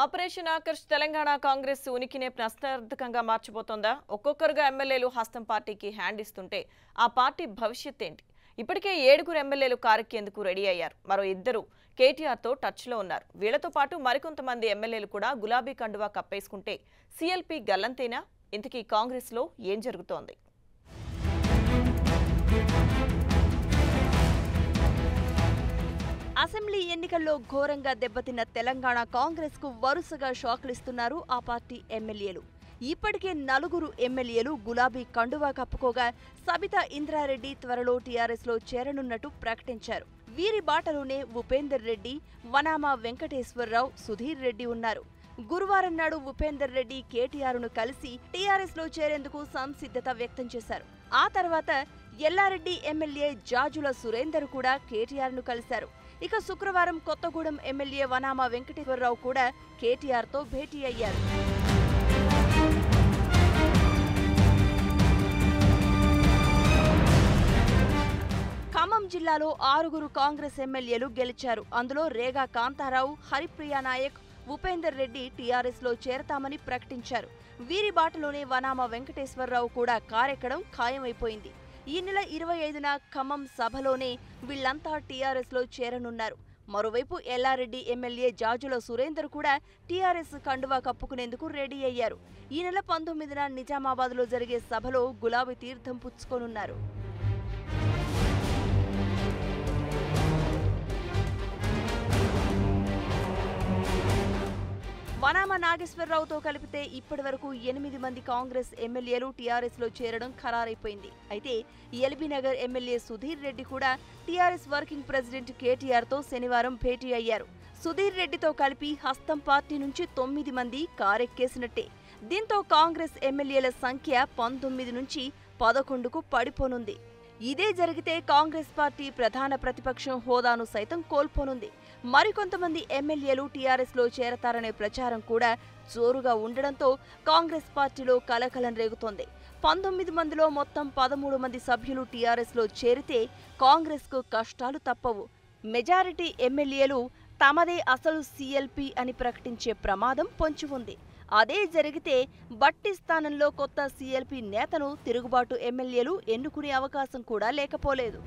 Operation Akarsh Telangana Congress ఉనికినే ప్రశ్నార్థకంగా మార్చిపోతోందా? ఒక్కొక్కరుగా ఎమ్మెల్యేలు హస్తం పార్టీకి హ్యాండ్ ఇస్తుంటే ఆ పార్టీ భవిష్యత్ ఏంటి? ఇప్పటికే 7 ఎమ్మెల్యేలు కారెక్కేందుకు రెడీ అయ్యారు. మరో 2 కేటీఆర్తో టచ్లో ఉన్నారు. వీళ్లతో పాటు మరికొంతమంది ఎమ్మెల్యేలు కూడా గులాబీ కండువా కప్పేసుకుంటే సీఎల్పీ గల్లంతేనా? ఇంతకీ కాంగ్రెస్లో ఏం జరుగుతోంది? అసెంబ్లీ ఎన్నికల్లో ఘోరంగా దెబ్బతిన్న తెలంగాణ కాంగ్రెస్ కు వరుసగా షాక్లిస్తున్నారు ఆ పార్టీ ఎమ్మెల్యేలు. ఇప్పటికే 4 ఎమ్మెల్యేలు గులాబీ కండువా కప్పుకోగా సబితా ఇంద్రారెడ్డి త్వరలో టీఆర్ఎస్ లో చేరనున్నట్టు ప్రకటించారు. వీరి బాటలోనే ఉపేందర్ రెడ్డి, వనామా వెంకటేశ్వరరావు, సుధీర్ రెడ్డి ఉన్నారు. గురువారం నాడు ఉపేందర్ రెడ్డి కేటీఆర్ను కలిసి టీఆర్ఎస్ లో చేరేందుకు సంసిద్ధత వ్యక్తం చేశారు. ఆ తర్వాత ఎల్లారెడ్డి ఎమ్మెల్యే జాజుల సురేందర్ కూడా కేటీఆర్ను కలిశారు. ఇక శుక్రవారం కొత్తగూడెం ఎమ్మెల్యే వనామా వెంకటేశ్వరరావు కూడా కేటీఆర్తో భేటీ అయ్యారు. ఖమ్మం జిల్లాలో 6 కాంగ్రెస్ ఎమ్మెల్యేలు గెలిచారు. అందులో రేగా కాంతారావు, హరిప్రియా నాయక్, ఉపేందర్ రెడ్డి టీఆర్ఎస్ లో చేరతామని ప్రకటించారు. వీరి బాటలోనే వనామా వెంకటేశ్వరరావు కూడా కారెక్కడం ఖాయమైపోయింది. ఈ నెల 25న ఖమ్మం సభలోనే వీళ్లంతా టీఆర్ఎస్ లో చేరనున్నారు. మరోవైపు ఎల్లారెడ్డి ఎమ్మెల్యే జాజుల సురేందర్ కూడా టీఆర్ఎస్ కండువా కప్పుకునేందుకు రెడీ అయ్యారు. ఈ నెల 19న నిజామాబాద్ లో జరిగే సభలో గులాబీ తీర్థం పుచ్చుకోనున్నారు. వనామా నాగేశ్వరరావుతో కలిపితే ఇప్పటివరకు 8 మంది కాంగ్రెస్ ఎమ్మెల్యేలు టీఆర్ఎస్ లో చేరడం ఖరారైపోయింది. అయితే ఎల్బీనగర్ ఎమ్మెల్యే సుధీర్ రెడ్డి కూడా టీఆర్ఎస్ వర్కింగ్ ప్రెసిడెంట్ కేటీఆర్ తో శనివారం భేటీ అయ్యారు. సుధీర్ రెడ్డితో కలిపి హస్తం పార్టీ నుంచి 9 మంది కారెక్కేసినట్టే. దీంతో కాంగ్రెస్ ఎమ్మెల్యేల సంఖ్య 19 నుంచి 11కు పడిపోనుంది. ఇదే జరిగితే కాంగ్రెస్ పార్టీ ప్రధాన ప్రతిపక్షం హోదాను సైతం కోల్పోనుంది. మరికొంతమంది ఎమ్మెల్యేలు టీఆర్ఎస్ లో చేరతారనే ప్రచారం కూడా జోరుగా ఉండడంతో కాంగ్రెస్ పార్టీలో కలకలం రేగుతోంది. 19 మందిలో మొత్తం 13 మంది సభ్యులు టీఆర్ఎస్ లో చేరితే కాంగ్రెస్ కు కష్టాలు తప్పవు. మెజారిటీ ఎమ్మెల్యేలు తమదే అసలు సీఎల్పీ అని ప్రకటించే ప్రమాదం పొంచి ఉంది. అదే జరిగితే బట్టి స్థానంలో కొత్త సీఎల్పీ నేతను తిరుగుబాటు ఎమ్మెల్యేలు ఎన్నుకునే అవకాశం కూడా లేకపోలేదు.